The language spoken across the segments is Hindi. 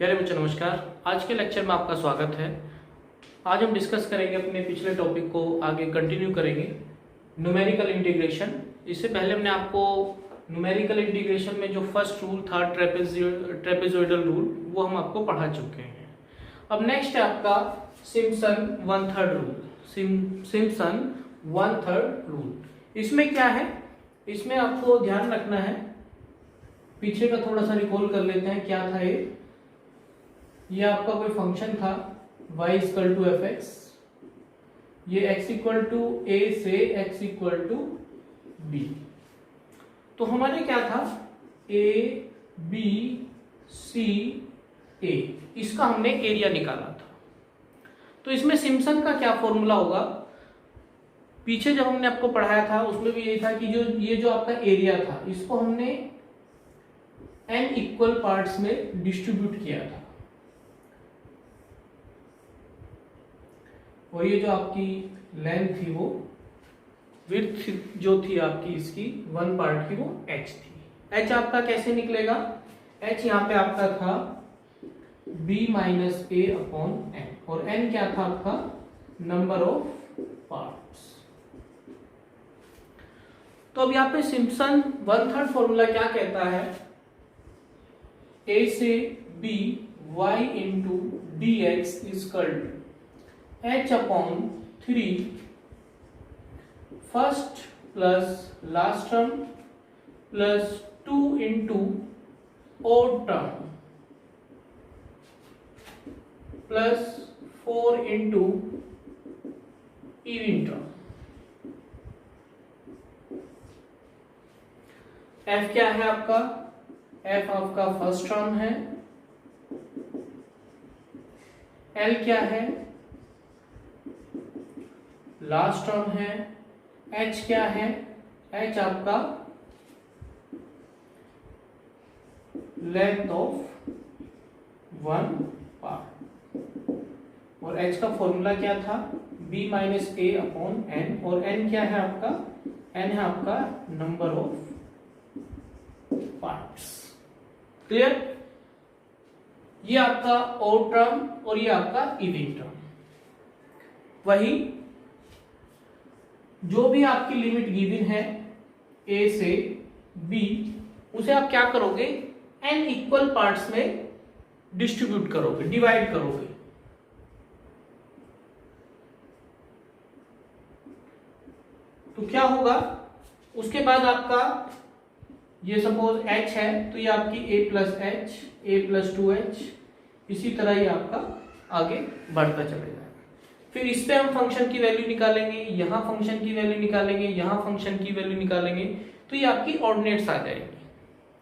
प्यारे बच्चों नमस्कार। आज के लेक्चर में आपका स्वागत है। आज हम डिस्कस करेंगे अपने पिछले टॉपिक को आगे कंटिन्यू करेंगे, न्यूमेरिकल इंटीग्रेशन। इससे पहले हमने आपको न्यूमेरिकल इंटीग्रेशन में जो फर्स्ट रूल था ट्रेपेजॉइडल रूल, वो हम आपको पढ़ा चुके हैं। अब नेक्स्ट है आपका Simpson one third rule. Simpson one third rule इसमें क्या है, इसमें आपको ध्यान रखना है, पीछे का थोड़ा सा रिकॉल कर लेते हैं। क्या था ये आपका कोई फंक्शन था y equal to f x, ये x इक्वल टू ए से x इक्वल टू बी। तो हमारे क्या था a b c a, इसका हमने एरिया निकाला था। तो इसमें सिम्पसन का क्या फॉर्मूला होगा, पीछे जब हमने आपको पढ़ाया था उसमें भी यही था कि ये जो आपका एरिया था इसको हमने n इक्वल पार्ट्स में डिस्ट्रीब्यूट किया था, और ये जो आपकी लेंथ थी वो विड्थ जो थी आपकी इसकी वन पार्ट की वो h थी। h आपका कैसे निकलेगा, h यहाँ पे आपका था b माइनस ए अपॉन n, और n क्या था आपका नंबर ऑफ पार्ट्स। तो अब यहाँ पे सिम्पसन वन थर्ड फॉर्मूला क्या कहता है, a से b y into d x equal to h upon 3 first plus last term plus 2 into odd term plus 4 into even term. f क्या है आपका, f आपका फर्स्ट टर्म है, l क्या है लास्ट टर्म है, h क्या है, h आपका लेंथ ऑफ वन पार्ट, और h का फॉर्मूला क्या था b माइनस ए अपॉन n, और n क्या है आपका, n है आपका नंबर ऑफ पार्ट्स। क्लियर, ये आपका ओड टर्म और ये आपका इवन टर्म। वही जो भी आपकी लिमिट गिवन है a से b, उसे आप क्या करोगे n इक्वल पार्ट्स में डिस्ट्रीब्यूट करोगे, डिवाइड करोगे। तो क्या होगा, उसके बाद आपका ये सपोज h है तो ये आपकी a plus H, a plus 2h, इसी तरह ये आपका आगे बढ़ता चलेगा। फिर इस पे हम फंक्शन की वैल्यू निकालेंगे, यहाँ फंक्शन की वैल्यू निकालेंगे, यहाँ फंक्शन की वैल्यू निकालेंगे, तो ये आपकी ऑर्डिनेट्स आ जाएंगी,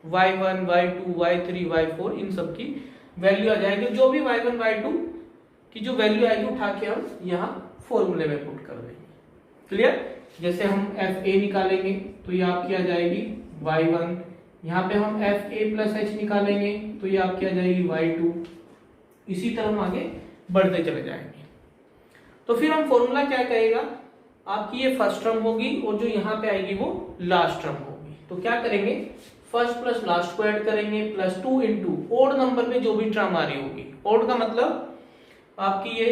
y1 y2 y3 y4, इन सब की वैल्यू आ जाएगी। जो भी y1 y2 की जो वैल्यू आएगी उठा के हम यहाँ फॉर्मूले में पुट कर देंगे। क्लियर, जैसे हम एफ ए निकालेंगे तो ये आपकी आ जाएगी y1, यहाँ पे हम एफ ए प्लस एच निकालेंगे तो ये आपकी आ जाएगी y2, इसी तरह हम आगे बढ़ते चले जाएंगे। तो फिर हम फॉर्मूला क्या कहेगा, आपकी ये फर्स्ट टर्म होगी और जो यहाँ पे आएगी वो लास्ट टर्म होगी। तो क्या करेंगे, फर्स्ट प्लस लास्ट को ऐड करेंगे प्लस 2 इंटू ओड नंबर में जो भी टर्म आ रही होगी। ओड का मतलब आपकी ये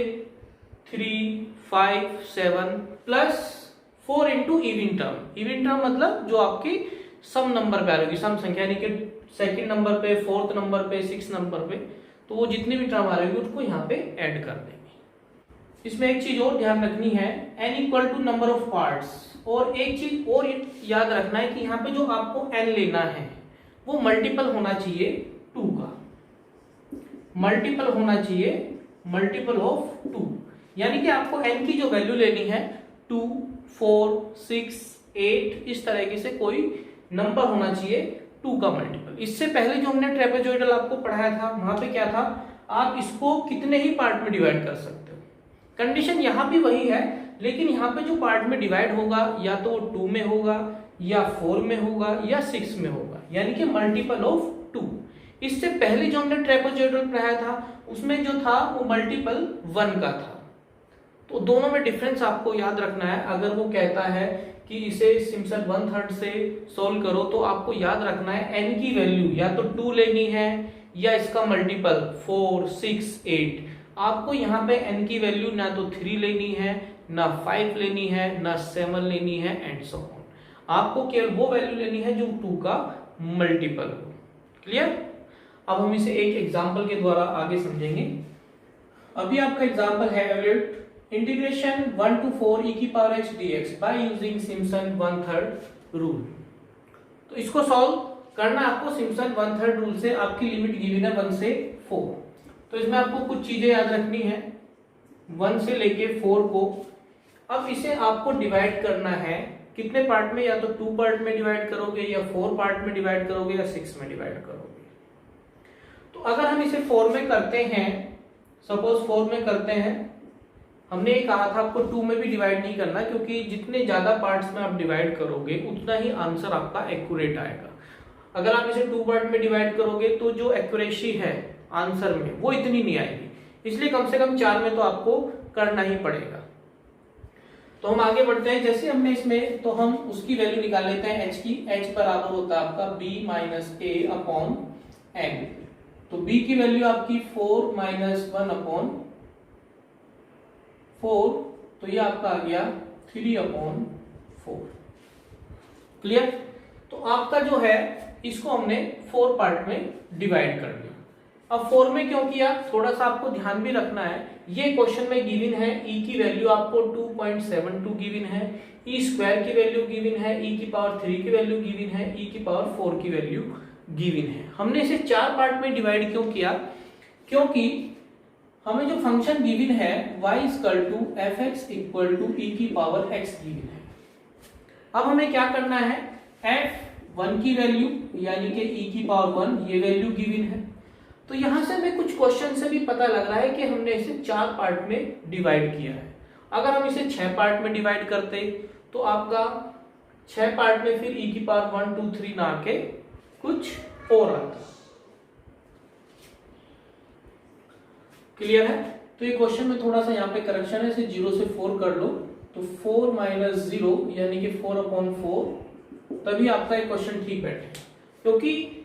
3 5 7 plus 4 into even term. Even term मतलब जो आपकी सम नंबर पे आ रही होगी, सम संख्या, यानी कि सेकंड नंबर पे, फोर्थ नंबर पे, सिक्स नंबर पे, तो वो जितनी भी टर्म आ रही होगी उसको यहाँ पे ऐड कर देंगे। इसमें एक चीज और ध्यान रखनी है, n equal to number of parts, और एक चीज और याद रखना है कि यहाँ पे जो आपको n लेना है वो मल्टीपल होना चाहिए 2 का, मल्टीपल होना चाहिए मल्टीपल ऑफ 2, यानी कि आपको n की जो वैल्यू लेनी है 2 4 6 8, इस तरीके से कोई नंबर होना चाहिए 2 का मल्टीपल। इससे पहले जो हमने ट्रेपेजॉइडल आपको पढ़ाया था वहां पे क्या था, आप इसको कितने ही पार्ट में डिवाइड कर सकते हो। कंडीशन यहाँ भी वही है, लेकिन यहाँ पे जो पार्ट में डिवाइड होगा या तो 2 में होगा या 4 में होगा या 6 में होगा, यानी कि मल्टीपल ऑफ 2। इससे पहले जो हमने ट्रेपेजॉइडल पढ़ाया था उसमें जो था वो मल्टीपल 1 का था। तो दोनों में डिफरेंस आपको याद रखना है। अगर वो कहता है कि इसे सिम्पसन वन थर्ड से सोल्व करो तो आपको याद रखना है n की वैल्यू या तो 2 लेनी है या इसका मल्टीपल 4, 6, 8, आपको यहाँ पे n की वैल्यू ना तो 3 लेनी है, ना 5 लेनी है, ना 7 लेनी है एंड सो ऑन। आपको केवल वो वैल्यू लेनी है जो 2 का मल्टीपल हो। क्लियर? अब हम इसे एक एग्जांपल के द्वारा आगे समझेंगे। अभी आपका एग्जांपल है एवरेट इंटीग्रेशन 1 to 4 e की power h dx by using Simpson 1/3 rule. तो इसको सॉल्व करना आपको सिम्पसन 1/3 रूल से। आपकी लिमिट गिवन है 1 से 4। तो इसमें आपको कुछ चीजें याद रखनी है 1 से लेके 4 को। अब इसे आपको डिवाइड करना है कितने पार्ट में, या तो 2 पार्ट में डिवाइड करोगे, या 4 पार्ट में डिवाइड करोगे, या 6 में डिवाइड करोगे। तो अगर हम इसे 4 में करते हैं, सपोज 4 में करते हैं, हमने ये कहा था आपको 2 में भी डिवाइड नहीं करना, क्योंकि जितने ज्यादा पार्ट्स में आप डिवाइड करोगे उतना ही आंसर आपका एक्यूरेट आएगा। अगर आप इसे 2 पार्ट में डिवाइड करोगे तो जो एक्यूरेसी है आंसर में वो इतनी नहीं आएगी, इसलिए कम से कम 4 में तो आपको करना ही पड़ेगा। तो हम आगे बढ़ते हैं। जैसे हमने इसमें, तो हम उसकी वैल्यू निकाल लेते हैं h की। h बराबर होता है आपका b minus a upon n। तो b की वैल्यू आपकी 4 माइनस 1 अपॉन 4, तो ये आपका आ गया 3 अपॉन 4। क्लियर? तो आपका जो है इसको हमने 4 पार्ट में डिवाइड कर दिया। अब 4 में क्यों किया, थोड़ा सा आपको ध्यान भी रखना है। ये क्वेश्चन में गिवन है e की वैल्यू आपको 2.72 गिवन है, e स्क्वायर की वैल्यू गिवन है, e की पावर 3 की वैल्यू गिवन है, e की पावर 4 की वैल्यू गिवन है। हमने इसे 4 पार्ट में डिवाइड क्यों किया, क्योंकि हमें जो फंक्शन गिवन है y f(x) = e की पावर x गिवन है। अब हमें क्या करना है, f1 की वैल्यू यानी कि e की पावर 1 ये वैल्यू गिवन है। तो यहां से हमें कुछ क्वेश्चन से भी पता लग रहा है कि हमने इसे 4 पार्ट में डिवाइड किया है। अगर हम इसे 6 पार्ट में डिवाइड करते तो आपका 6 पार्ट में फिर e की पावर 1, 2, 3 ना के कुछ और आता। क्लियर है? तो ये क्वेश्चन में थोड़ा सा यहाँ पे करेक्शन है, इसे 0 से 4 कर लो। तो 4 माइनस 0 यानी कि 4/4, तभी आपका ये क्वेश्चन ठीक बैठे, क्योंकि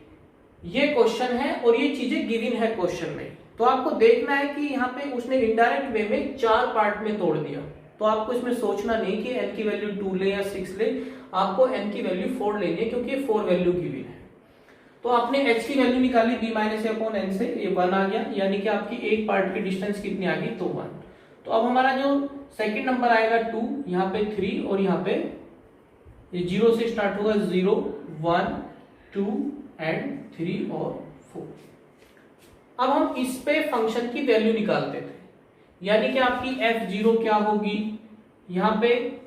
ये क्वेश्चन है और ये चीजें गिवन है क्वेश्चन में। तो आपको देखना है कि यहाँ पे उसने इनडायरेक्ट वे में 4 पार्ट में तोड़ दिया। तो आपको इसमें सोचना नहीं कि n की वैल्यू 2 ले या 6 ले, आपको n की वैल्यू 4 लेनी है, क्योंकि ये 4 वैल्यू गिवन है। तो आपने h की वैल्यू निकाली b माइनस a/n से, ये 1 आ गया, यानी कि आपकी एक पार्ट की डिस्टेंस कितनी आ गई, तो 1। तो अब हमारा जो सेकंड नंबर आएगा 2, यहाँ पे 3 और यहाँ पे ये 0 से स्टार्ट होगा, 0, 1, 2 एंड 3 और 4। अब हम इस पे फंक्शन की वैल्यू निकालते थे, यानी कि आपकी f0 क्या होगी, यहाँ पे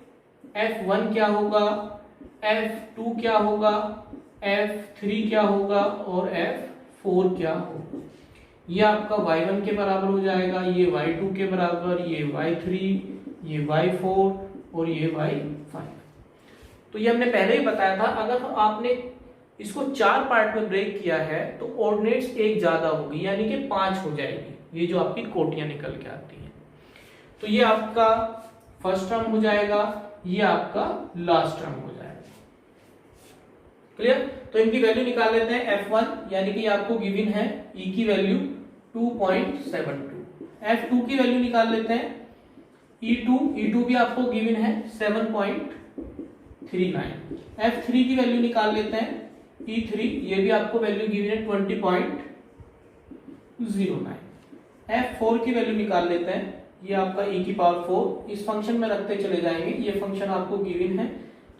f1 क्या होगा, f2 क्या होगा, f3 क्या होगा और f4 क्या होगा। ये आपका y1 के बराबर हो जाएगा, ये y2 के बराबर, ये y3, ये y4 और ये y5। तो ये हमने पहले ही बताया था, अगर आपने इसको 4 पार्ट में ब्रेक किया है तो ऑर्डिनेट्स एक ज्यादा होगी, यानी कि 5 हो जाएगी, ये जो आपकी कोटियां निकल के आती हैं। तो ये आपका फर्स्ट टर्म हो जाएगा, ये आपका लास्ट टर्म हो जाएगा। क्लियर? तो इनकी वैल्यू निकाल लेते हैं। f1 यानी कि आपको गिवन है e की वैल्यू 2.72, f2 की वैल्यू निकाल लेते हैं, e2 भी आपको गिवन है 7.39, f3 की वैल्यू निकाल लेते हैं, e3 ये भी आपको वैल्यू गिवन है 20.09, f4 की वैल्यू निकाल लेते हैं, ये आपका e की पावर 4, इस फंक्शन में रखते चले जाएंगे, ये फंक्शन आपको गिवन है,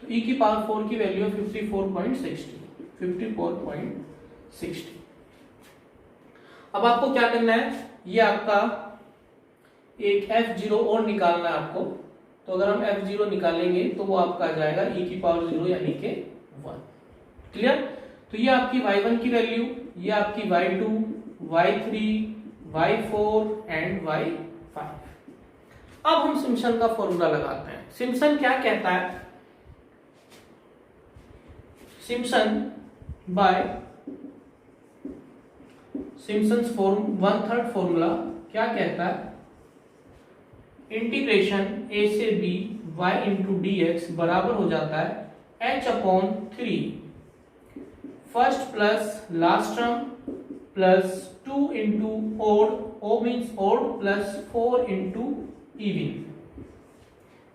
तो e की पावर 4 की वैल्यू 54.60। अब आपको क्या करना है, ये आपका एक f0 और निकालना है आपको। तो अगर हम f0 निकालेंगे तो वो आपका आ जाएगा e की पावर 0 यानी कि 1। क्लियर? तो ये आपकी y1 की वैल्यू, ये आपकी y2, y3, y4 and y5। अब हम सिम्पसन का फॉर्मूला लगाते हैं। सिम्पसन क्या कहता है, सिम्पसन बाय सिम्पसन्स 1/3 फॉर्मूला क्या कहता है, इंटीग्रेशन a से b y इंटू dx बराबर हो जाता है h/3 first plus last term plus 2 into odd, O means odd, plus 4 into even.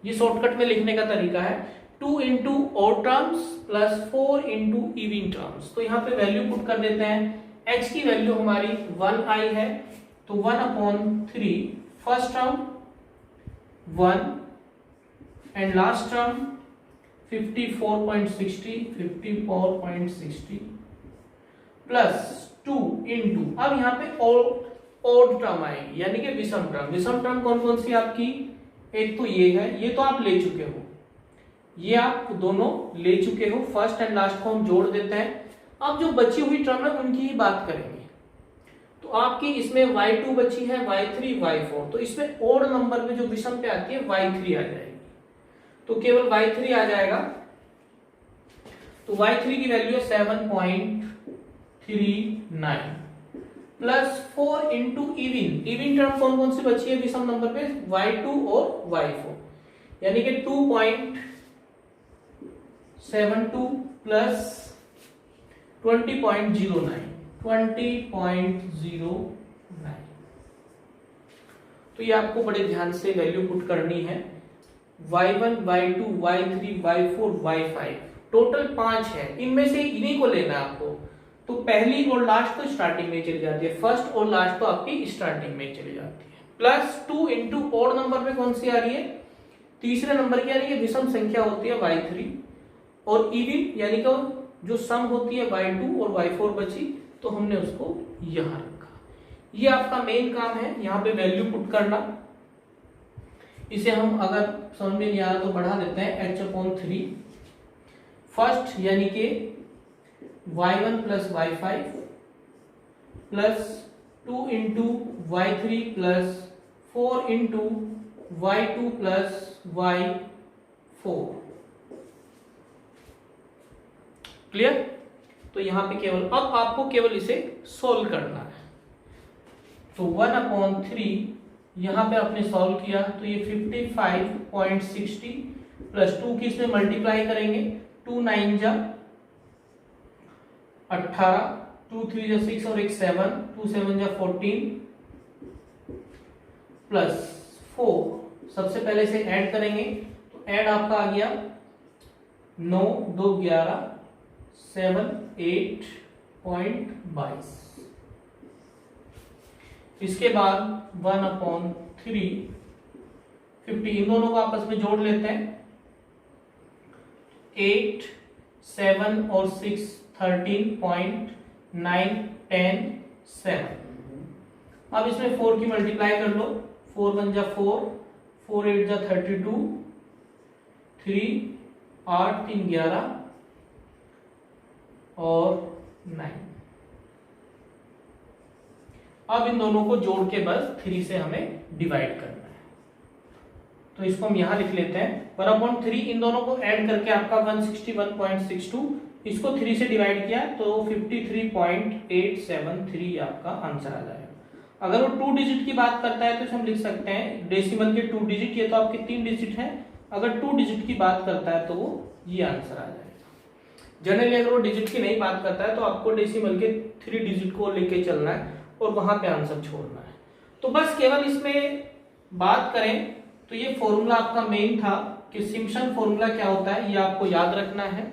ये शॉर्टकट में लिखने का तरीका है, 2 into odd terms plus 4 into even terms. तो यहाँ पे वैल्यू पुट कर देते हैं। h की वैल्यू हमारी 1i है, तो 1/3 first term 1 and last term 54.60 plus 2 into, अब यहाँ पे ओड टर्म आएगी यानी कि विषम टर्म। विषम टर्म कौन कौन सी आपकी, एक तो ये है, ये तो आप ले चुके हो, ये आप दोनों ले चुके हो, फर्स्ट एंड लास्ट को हम जोड़ देते हैं। अब जो बची हुई टर्म है उनकी ही बात करेंगे। तो आपकी इसमें y2 बची है, y3, y4, तो इसमें ओड नंबर में जो विषम पे आती है y3 आ जाएगी, तो केवल y3 आ जाएगा। तो y3 की वैल्यू है 7.39 plus 4 into even. Even term कौन कौन सी बची है विषम नंबर पे, y2 और y4, यानी कि 2.72 प्लस 20.09। तो ये आपको बड़े ध्यान से वैल्यू पुट करनी है। y1, y2, y3, y4, y5 total 5 है, इनमें से इन्हीं को लेना है आपको। तो पहली और लास्ट तो स्टार्टिंग में चली जाती है, फर्स्ट और लास्ट तो आपकी स्टार्टिंग में चली जाती है। प्लस 2 इंटू ओड नंबर में कौन सी आ रही है, तीसरे नंबर की, यानी कि विषम संख्या होती है y3, और इवन यानी कि जो सम होती है y2 और y4 बची, तो हमने उसको यहां रखा। ये आपका मेन काम है, यहाँ पे वैल्यू पुट करना। इसे हम अगर समझ में नहीं आ रहा तो बढ़ा देते हैं, h/3 फर्स्ट यानी कि y1 plus y5 plus 2 into y3 plus 4 into y2 plus y4। Clear? तो यहां पे केवल अब आपको केवल इसे सोल्व करना है। तो 1/3 यहां पे आपने सॉल्व किया, तो ये 55.60 प्लस 2 की इसमें मल्टीप्लाई करेंगे, 2 9 जा 18, 2 3 जा 6 और 1 7, 2 7 जा 14 प्लस 4। सबसे पहले से ऐड करेंगे, तो ऐड आपका आ गया 9 2 11 7 8.22। इसके बाद 1/3 50, इन दोनों को आपस में जोड़ लेते हैं, 8 7 और 6 13.9 10 7। अब इसमें 4 की मल्टीप्लाई कर लो, 4 1 जा 4, 4 8 जा 32, 3 8 3 11 और 9। अब इन दोनों को जोड़ के बस 3 से हमें डिवाइड करना है, तो इसको हम यहां लिख लेते हैं 1/3। इन दोनों को ऐड करके आपका 161.62, इसको 3 से डिवाइड किया तो 53.873 आपका आंसर आ जाएगा। अगर वो 2 डिजिट की बात करता है तो हम लिख सकते हैं डेसिमल के 2 डिजिट, ये तो आपके 3 डिजिट है। अगर 2 डिजिट की बात करता है तो वो ये आंसर आ जाएगा। जनरली अगर वो डिजिट की नहीं बात करता है तो आपको डेसिमल के 3 डिजिट को लेके चलना है और वहां पे आंसर छोड़ना है। तो बस केवल इसमें बात करें तो ये फॉर्मूला आपका मेन था कि सिम्पसन फॉर्मूला क्या होता है, ये आपको याद रखना है।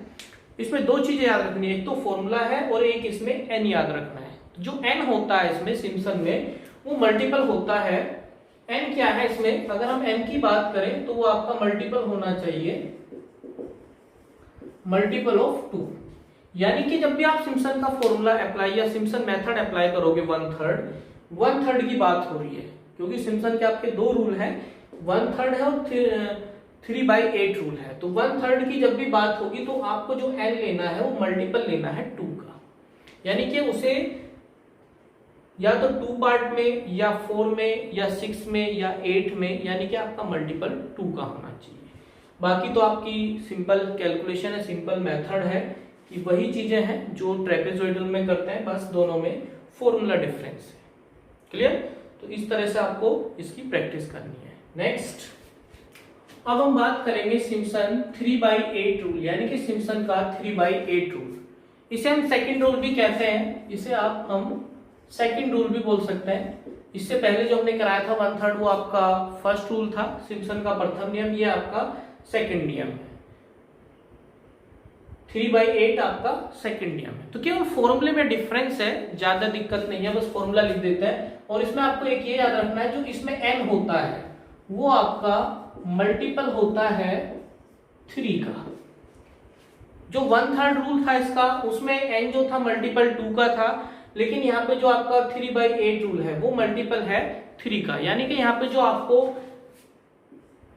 इसमें 2 चीजें याद रखनी है, एक तो फॉर्मूला है और एक इसमें n याद रखना है। जो n होता है इसमें सिम्पसन में वो मल्टीपल होता है। n क्या है इसमें, अगर हम n की बात करें तो वो आपका मल्टीपल होना चाहिए मल्टीपल ऑफ 2। यानी कि जब भी आप सिम्पसन का फॉर्मूला अप्लाई या सिम्पसन मेथड अप्लाई करोगे 1/3 की बात हो रही है, क्योंकि सिम्पसन के आपके 2 रूल हैं, 1/3 है और 3/8 रूल है। तो 1/3 की जब भी बात होगी तो आपको जो n लेना है वो मल्टीपल लेना है 2 का, यानी कि उसे या तो 2 पार्ट में या 4 में या 6 में या 8 में, यानी कि आपका मल्टीपल 2 का होना चाहिए। बाकी तो आपकी सिंपल कैलकुलेशन है, सिंपल मेथड है कि वही चीजें हैं जो ट्रेपेजॉइडल में करते हैं, बस दोनों में फॉर्मूला डिफरेंस है। क्लियर? तो इस तरह से आपको इसकी प्रैक्टिस करनी है। नेक्स्ट, अब हम बात करेंगे सिम्पसन 3/8 रूल, यानी कि सिम्पसन का 3/8 रूल। इसे हम सेकंड रूल भी कहते हैं, इसे हम सेकंड रूल भी बोल सकते हैं। इससे पहले जो हमने कराया था 1/3 वो आपका फर्स्ट रूल था, सिम्पसन का प्रथम नियम, ये आपका सेकंड नियम है। 3/8 आपका सेकंड नियम है। तो केवल फॉर्मूले में डिफरेंस है, ज्यादा दिक्कत नहीं है, बस फॉर्मूला लिख देते हैं। और इसमें आपको एक ये याद रखना है, जो इसमें n होता है वो आपका मल्टीपल होता है 3 का। जो 1/3 रूल था इसका, उसमें n जो था मल्टीपल 2 का था, लेकिन यहाँ पे जो आपका 3/8 रूल है वो मल्टीपल है 3 का। यानी कि यहाँ पे जो आपको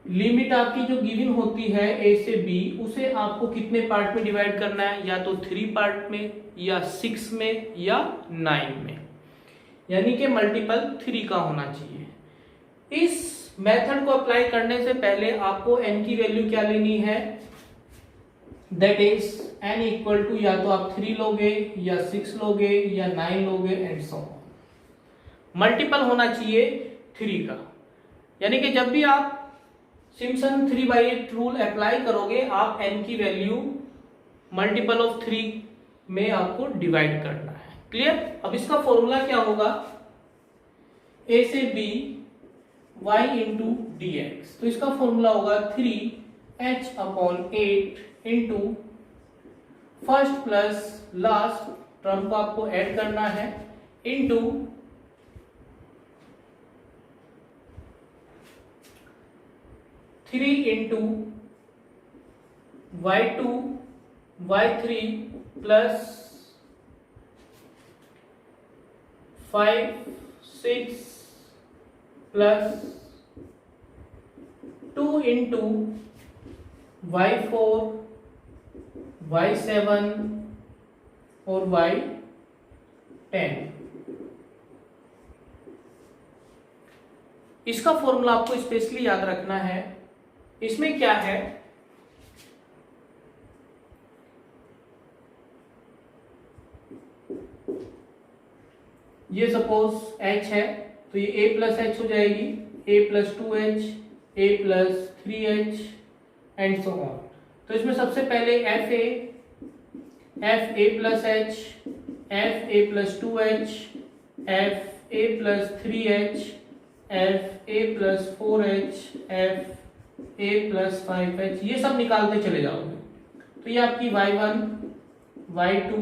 लिमिट आपकी जो गिवन होती है a से b, उसे आपको कितने पार्ट में डिवाइड करना है, या तो 3 पार्ट में, या 6 में, या 9 में, यानी कि मल्टीपल 3 का होना चाहिए। इस मेथड को अप्लाई करने से पहले आपको n की वैल्यू क्या लेनी है, that is n equal to या तो आप 3 लोगे, या 6 लोगे, या 9 लोगे, एंड सो ऑन। मल्टीपल होना चाहिए 3 का। यानी कि जब भी आप सिम्पसन 3/8 रूल अप्लाई करोगे, आप n की वैल्यू मल्टीपल ऑफ 3 में आपको डिवाइड करना है। क्लियर? अब इसका फॉर्मूला क्या होगा, a से b y इंटू dx। तो इसका फॉर्मूला होगा 3h/8 into first plus last term को आपको ऐड करना है, into 3 into y2 y3 plus 5 6 plus 2 into y4 y7 और y10। इसका फॉर्मूला आपको स्पेशली याद रखना है। इसमें क्या है, ये सपोज h है, तो ये a प्लस एच हो जाएगी, a plus 2h, a plus 3h and so on. तो इसमें सबसे पहले f a plus h, f a plus 2h, f a plus 3h, f a plus 4h, f a plus 5h, ये सब निकालते चले जाओगे। तो ये आपकी y1 y2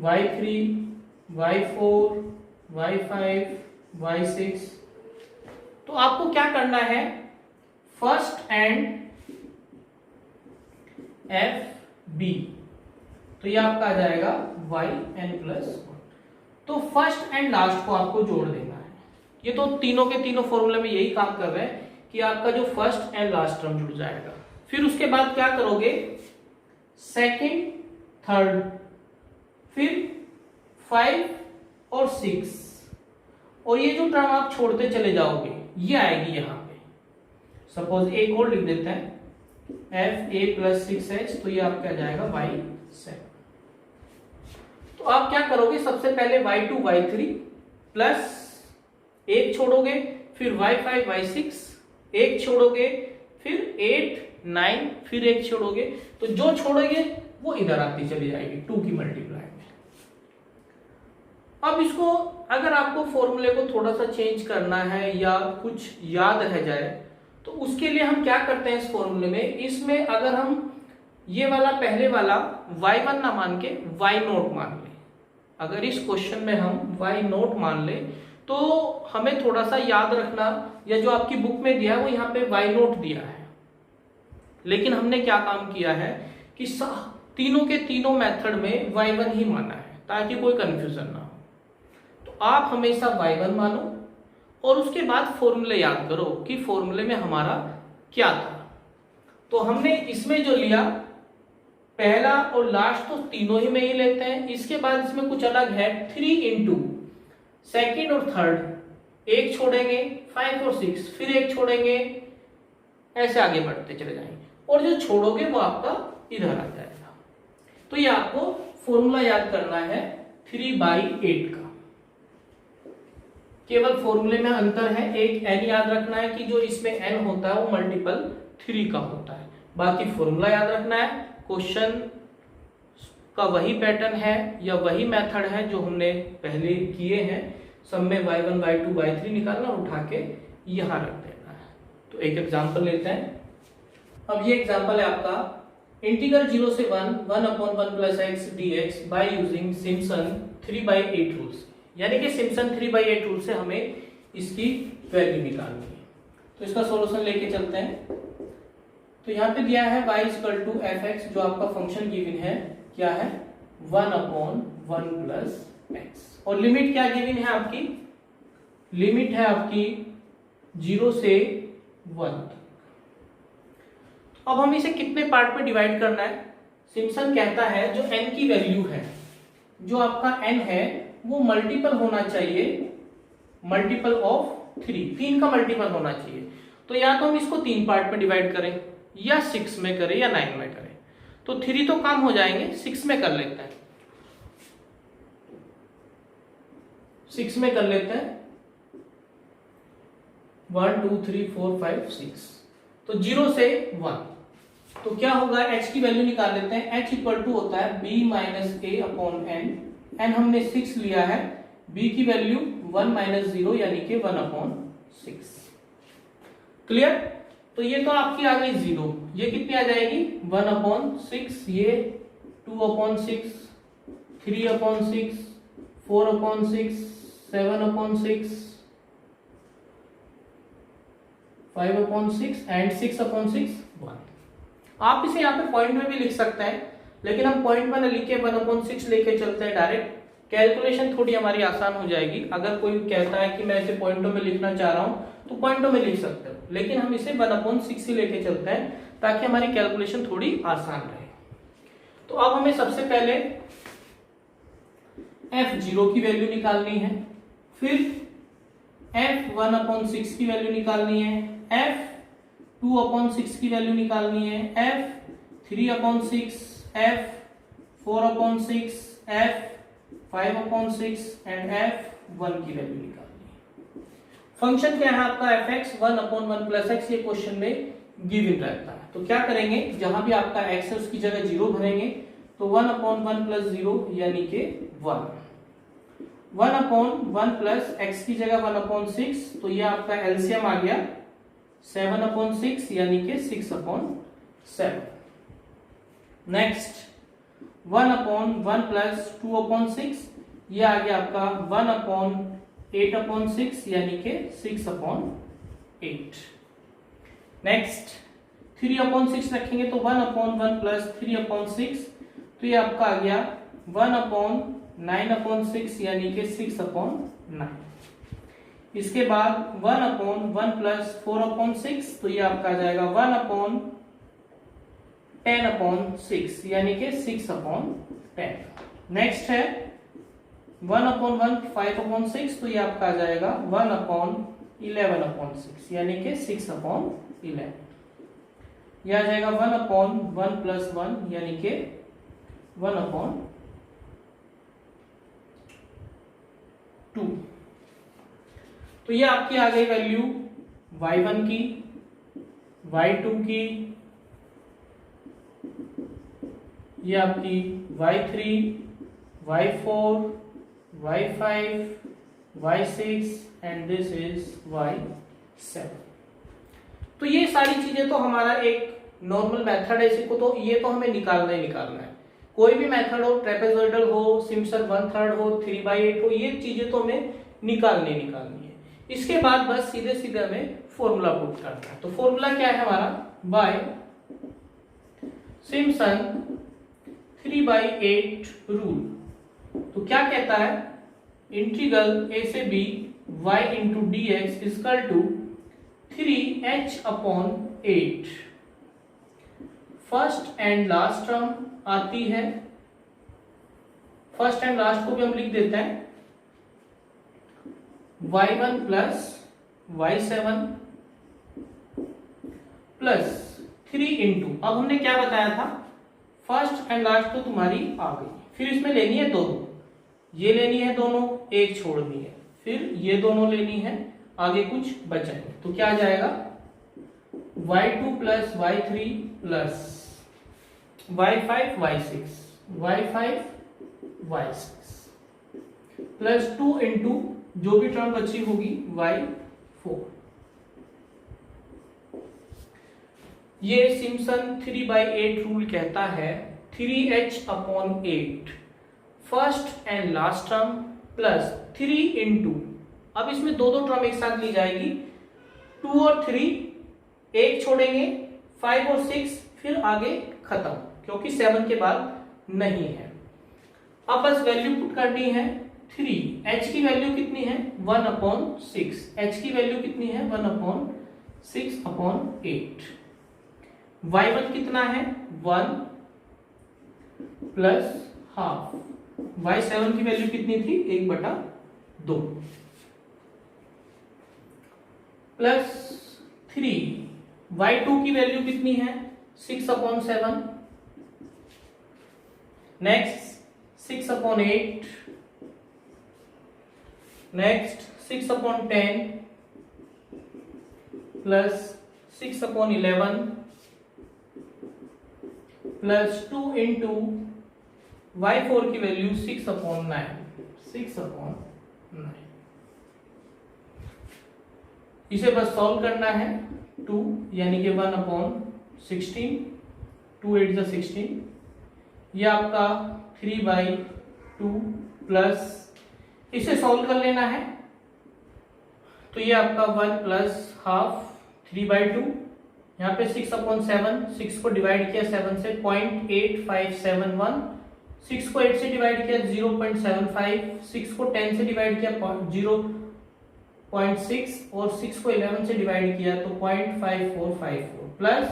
y3 y4 y5 y6। तो आपको क्या करना है, फर्स्ट एंड एफ बी, तो ये आपका आ जाएगा yn+1। तो फर्स्ट एंड लास्ट को आपको जोड़ देना है। ये तो तीनों के तीनों फॉर्मूले में यही काम कर रहे हैं कि आपका जो फर्स्ट एंड लास्ट टर्म जुड़ जाएगा। फिर उसके बाद क्या करोगे, सेकंड थर्ड, फिर 5 और 6, और ये जो टर्म आप छोड़ते चले जाओगे ये आएगी यहां पे। सपोज एक और लिख देते हैं, f a प्लस 6h, तो ये आपका आ जाएगा y7। तो आप क्या करोगे, सबसे पहले y2 y3 प्लस एक छोड़ोगे, फिर y5 y6 एक छोड़ोगे, फिर 8 9, फिर एक छोड़ोगे। तो जो छोड़ोगे वो इधर आती चली जाएगी 2 की मल्टीप्लाई में। अब इसको अगर आपको फॉर्मूले को थोड़ा सा चेंज करना है या कुछ याद रह जाए, तो उसके लिए हम क्या करते हैं इस फॉर्मूले में, इसमें अगर हम ये वाला पहले वाला y1 ना मान के y0 मान ले, अगर इस क्वेश्चन में हम y0 मान ले, तो हमें थोड़ा सा याद रखना, या जो आपकी बुक में दिया है वो यहाँ पे y0 दिया है, लेकिन हमने क्या काम किया है कि तीनों के तीनों मेथड में y1 ही माना है ताकि कोई कंफ्यूजन ना हो। तो आप हमेशा y1 मानो और उसके बाद फॉर्मूले याद करो कि फॉर्मूले में हमारा क्या था। तो हमने इसमें जो लिया पहला और लास्ट, तो तीनों ही में ही लेते हैं। इसके बाद इसमें कुछ अलग है, 3 इंटू सेकेंड और थर्ड एक छोड़ेंगे, 5 और 6 फिर एक छोड़ेंगे, ऐसे आगे बढ़ते चले जाएंगे, और जो छोड़ोगे वो आपका इधर आ जाएगा। तो ये आपको फॉर्मूला याद करना है 3/8 का। केवल फॉर्मूले में अंतर है, एक n याद रखना है कि जो इसमें n होता है वो मल्टीपल 3 का होता है, बाकी फॉर्मूला याद रखना है। क्वेश्चन का वही पैटर्न है या वही मेथड है जो हमने पहले किए हैं। सब में y1 y2 y3 निकालना और उठा के यहाँ रख देना है। तो एक एग्जांपल लेते हैं। अब ये एग्जांपल है आपका इंटीग्रल 0 से 1 plus x dx by using Simpson 3/8 rules. यानी कि सिम्पसन 3/8 रूल से हमें इसकी वैल्यू निकालनी है। तो इसका सॉल्यूशन लेके चलते हैं। तो यहाँ पे दिया है y = fx, जो आपका फंक्शन गिवन है क्या है 1/1 प्लस एक्स, और लिमिट क्या गिवन है आपकी, लिमिट है आपकी 0 से 1 तक। अब हम इसे कितने पार्ट में डिवाइड करना है। सिम्पसन कहता है जो n की वैल्यू है, जो आपका n है वो मल्टीपल होना चाहिए, मल्टीपल ऑफ 3 का मल्टीपल होना चाहिए। तो या तो हम इसको 3 पार्ट में डिवाइड करें, या 6 में करें, या 9 में करें। तो 3 तो कम हो जाएंगे, 6 में कर लेते हैं, 6 में कर लेते हैं। 1 2 3 4 5 6। तो 0 से 1। तो क्या होगा, h की वैल्यू निकाल लेते हैं। h इक्वल टू होता है b minus a upon n। n हमने 6 लिया है, b की वैल्यू 1 माइनस 0 यानी कि 1/6। क्लियर। तो ये तो आपकी आ गई 0, ये कितनी आ जाएगी 1/6, ये 2/6, 3/6, 4/6, 7/6, 5/6 एंड 6/6 1। आप इसे यहाँ पे पॉइंट में भी लिख सकते हैं, लेकिन हम पॉइंट में न लिख के 1/6 लेके चलते हैं डायरेक्ट। कैलकुलेशन थोड़ी हमारी आसान हो जाएगी। अगर कोई कहता है कि मैं इसे पॉइंटों में लिखना चाह रहा हूं तो पॉइंटों में लिख सकते हो, लेकिन हम इसे 1/6 ही लेके चलते हैं ताकि हमारी कैलकुलेशन थोड़ी आसान रहे। तो अब हमें सबसे पहले f0 की वैल्यू निकालनी है, फिर f1/6 की वैल्यू निकालनी है, f2/6 की वैल्यू निकालनी है, f3/6, f4/6, f5/6 and f1 की वैल्यू निकालनी है। फंक्शन क्या है आपका fx 1/1 प्लस x, ये क्वेश्चन में गिवन रहता है। तो क्या करेंगे, जहां भी आपका x है उसकी जगह 0 भरेंगे। तो 1/1 प्लस 0 यानी कि 1, 1/1 प्लस x की जगह 1/6, तो ये आपका एलसीएम आ गया 7/6 यानी कि 6/7। नेक्स्ट 1/1 प्लस 2/6, ये आ गया आपका 1/8/6 यानी कि 6/8। नेक्स्ट 3/6 रखेंगे तो 1/1 प्लस 3/6, तो ये आपका आ गया 1/9/6 यानी कि 6/9। इसके बाद 1/1 प्लस 4/6, तो ये आपका आ जाएगा 1/10/6 यानी कि 6/10। नेक्स्ट है 1/1 5/6, तो ये आपका आ जाएगा 1/11/6 यानी कि 6/11। यह आ जाएगा 1/1 प्लस 1 यानी कि 1/2। तो ये आपकी आ गई वैल्यू y1 की, y2 की, ये आपकी y3, y4, y5, y6 and this is y7। तो ये सारी चीजें तो हमारा एक नॉर्मल मेथड है, इसको तो ये तो हमें निकालना ही निकालना है। कोई भी मेथड हो, ट्रेपेजॉइडल हो, सिम्पसन 1/3 हो, 3/8 हो, ये चीजें तो हमें निकालनी है। इसके बाद बस सीधे सीधे हमें फॉर्मूला पुट करना है। तो फॉर्मूला क्या है हमारा, बाय सिम्पसन 3/8 रूल। तो क्या कहता है, इंटीग्रल a से b y into dx equal to 3h/8। First and last term आती है, फर्स्ट एंड लास्ट को भी हम लिख देते हैं y1 plus y7 plus 3 into, अब हमने क्या बताया था, फर्स्ट एंड लास्ट तो तुम्हारी आ गई, फिर इसमें लेनी है दोनों, ये लेनी है दोनों, एक छोड़नी है, फिर ये दोनों लेनी है, आगे कुछ बचा है। तो क्या आ जाएगा y2 plus y3 plus y5 y6 y5 y6 plus 2 into जो भी टर्म बची होगी y4। ये सिम्पसन 3/8 रूल कहता है 3h/8 first and last term plus 3 into, अब इसमें दो टर्म एक साथ ली जाएगी, 2 और 3 एक छोड़ेंगे, 5 और 6 फिर आगे खत्म, क्योंकि 7 के बाद नहीं है। अब बस वैल्यू पुट करनी है 3। h की वैल्यू कितनी है 1/6, h की वैल्यू कितनी है 1/6/8। y1 कितना है 1 प्लस हाफ, y7 की वैल्यू कितनी थी 1/2 प्लस 3, y2 की वैल्यू कितनी है 6/7, next 6/8, next 6/10 plus 6/11 plus 2 into y4 की वैल्यू 6/9। इसे बस सॉल्व करना है 2 यानी कि 1/16, 2 8 16, यह आपका 3/2 प्लस, इसे सॉल्व कर लेना है तो ये आपका 1 प्लस हाफ 3/2, यहाँ पे 6/7, 6 को डिवाइड किया 7 से 0.8571, 6 को 8 से डिवाइड किया 0.75, 6 को 10 से डिवाइड किया 0.6 और 6 को 11 से डिवाइड किया तो 0.5454 प्लस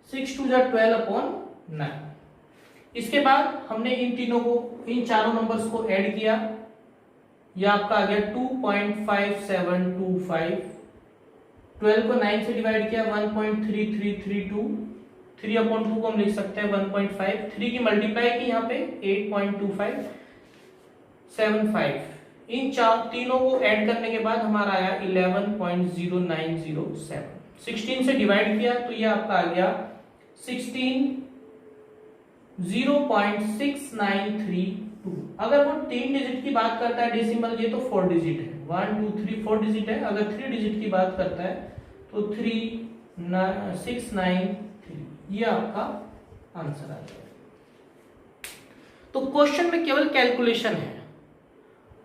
6 2 12/9। इसके बाद हमने इन तीनों को, इन चारों नंबर्स को ऐड किया, यह आपका आ गया 2.5725, 12 को 9 से डिवाइड किया 1.3332, 3/2 को हम लिख सकते हैं 1.5, 3 की मल्टीप्लाई की यहाँ पे 8.2575, इन तीनों को ऐड करने के बाद हमारा आया 11.0907, 16 से डिवाइड किया तो यह आपका आ गया 0.6932। अगर वो 3 डिजिट की बात करता है डेसिमल, ये तो 4 डिजिट है, 1 2 3 4 डिजिट है, अगर 3 डिजिट की बात करता है तो 3693, ये आपका आंसर आ जाएगा। तो क्वेश्चन में केवल कैलकुलेशन है,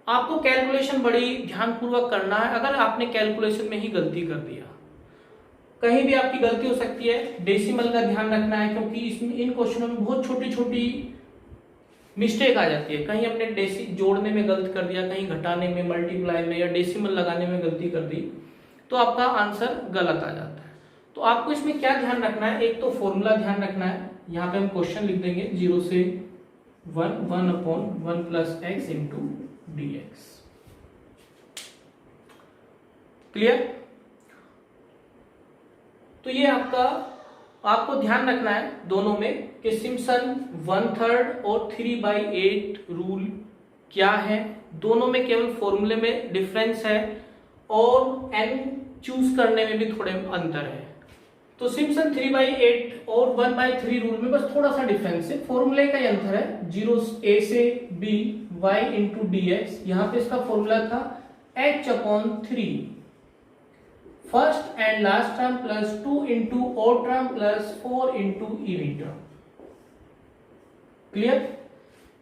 आपको कैलकुलेशन बड़ी ध्यानपूर्वक करना है। अगर आपने कैलकुलेशन में ही गलती कर दिया, कहीं भी आपकी गलती हो सकती है, डेसिमल का ध्यान रखना है, क्योंकि इसमें इन क्वेश्चनों में बहुत छोटी छोटी मिस्टेक आ जाती है। कहीं हमने जोड़ने में गलत कर दिया, कहीं घटाने में, मल्टीप्लाई में या डेसिमल लगाने में गलती कर दी तो आपका आंसर गलत आ जाता है। तो आपको इसमें क्या ध्यान रखना है, एक तो फॉर्मूला ध्यान रखना है, यहाँ पे हम क्वेश्चन लिख देंगे 0 से 1/1 plus x into dx। Clear? तो ये आपको ध्यान रखना है दोनों में कि सिम्पसन 1/3 और 3/8 रूल क्या है, दोनों में केवल फॉर्मूले में डिफरेंस है और n चूज करने में भी थोड़े अंतर है। तो सिम्पसन 3/8 और 1/3 रूल में बस थोड़ा सा डिफरेंस है, फॉर्मूले का ही अंतर है। 0 a से b y इंटू dx, यहाँ पे इसका फॉर्मूला था h/3 first and last term plus 2 into odd term plus 4 into even term. Clear?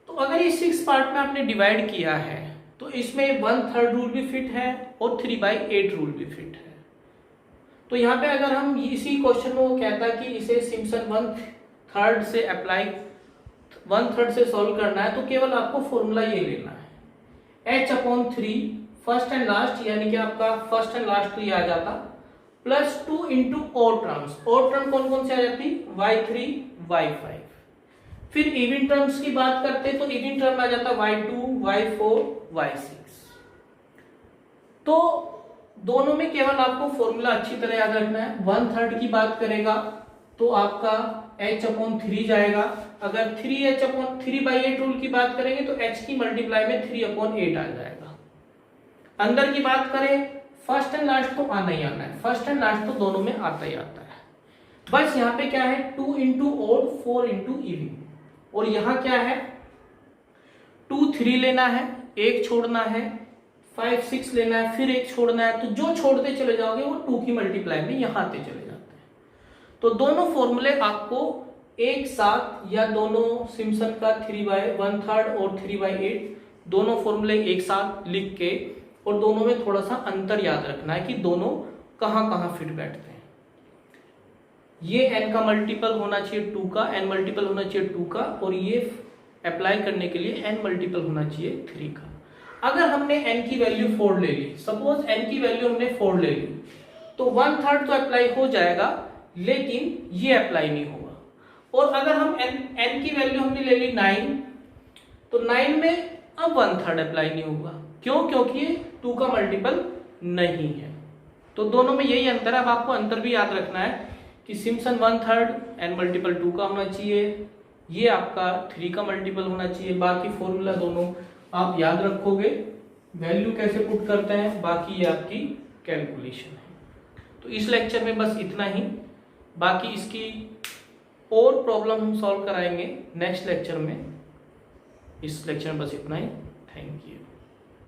तो अगर ये 6 पार्ट में आपने डिवाइड किया है तो इसमें 1/3 रूल भी फिट है और 3/8 रूल भी फिट है। तो यहाँ पे अगर हम इसी क्वेश्चन में वो कहता है कि इसे सिम्पसन 1/3 से अप्लाई 1/3 से सॉल्व करना है, तो केवल आपको फॉर्मूला ये लेना है h/3 फर्स्ट एंड लास्ट, यानी कि आपका फर्स्ट एंड लास्ट तो ये आ जाता, plus 2 into odd terms. Odd term कौन कौन से आ जाती, y3 y5। फिर इवन टर्म्स की बात करते तो इवन टर्म आ जाता y2 y4 y6। तो दोनों में केवल आपको फॉर्मूला अच्छी तरह याद रखना है। 1/3 की बात करेगा तो आपका h/3 जाएगा, अगर 3/8 रूल की बात करेंगे तो h की मल्टीप्लाई में 3/8 आ जाएगा। अंदर की बात करें, फर्स्ट एंड लास्ट तो आना ही आना है, फर्स्ट एंड लास्ट तो दोनों में आता ही आता है। बस यहाँ पे क्या है 2 इंटू ऑड 4 इंटू इवन, और यहाँ क्या है 2 3 लेना है, एक छोड़ना है, 5 6 लेना है, फिर एक छोड़ना है। तो जो छोड़ते चले जाओगे वो 2 की मल्टीप्लाई में यहाँ आते चले जाते हैं। तो दोनों फॉर्मूले आपको एक साथ या दोनों सिम्पसन का 3/1/3 और 3/8 दोनों फॉर्मूले एक साथ लिख के और दोनों में थोड़ा सा अंतर याद रखना है कि दोनों कहाँ कहाँ फिट बैठते हैं। ये n का मल्टीपल होना चाहिए 2 का, n मल्टीपल होना चाहिए 2 का, और ये अप्लाई करने के लिए n मल्टीपल होना चाहिए 3 का। अगर हमने n की वैल्यू 4 ले ली, सपोज n की वैल्यू हमने 4 ले ली, तो 1/3 तो अप्लाई हो जाएगा लेकिन ये अप्लाई नहीं होगा। और अगर हम n की वैल्यू हमने ले ली 9, तो 9 में अब 1/3 अप्लाई नहीं होगा। क्यों? क्योंकि ये 2 का मल्टीपल नहीं है। तो दोनों में यही अंतर है। अब आपको अंतर भी याद रखना है कि सिम्पसन 1/3 n मल्टीपल 2 का होना चाहिए, ये आपका 3 का मल्टीपल होना चाहिए। बाकी फॉर्मूला दोनों आप याद रखोगे, वैल्यू कैसे पुट करते हैं, बाकी ये आपकी कैलकुलेशन है। तो इस लेक्चर में बस इतना ही, बाकी इसकी और प्रॉब्लम हम सॉल्व कराएंगे नेक्स्ट लेक्चर में। इस लेक्चर में बस इतना ही। Thank you.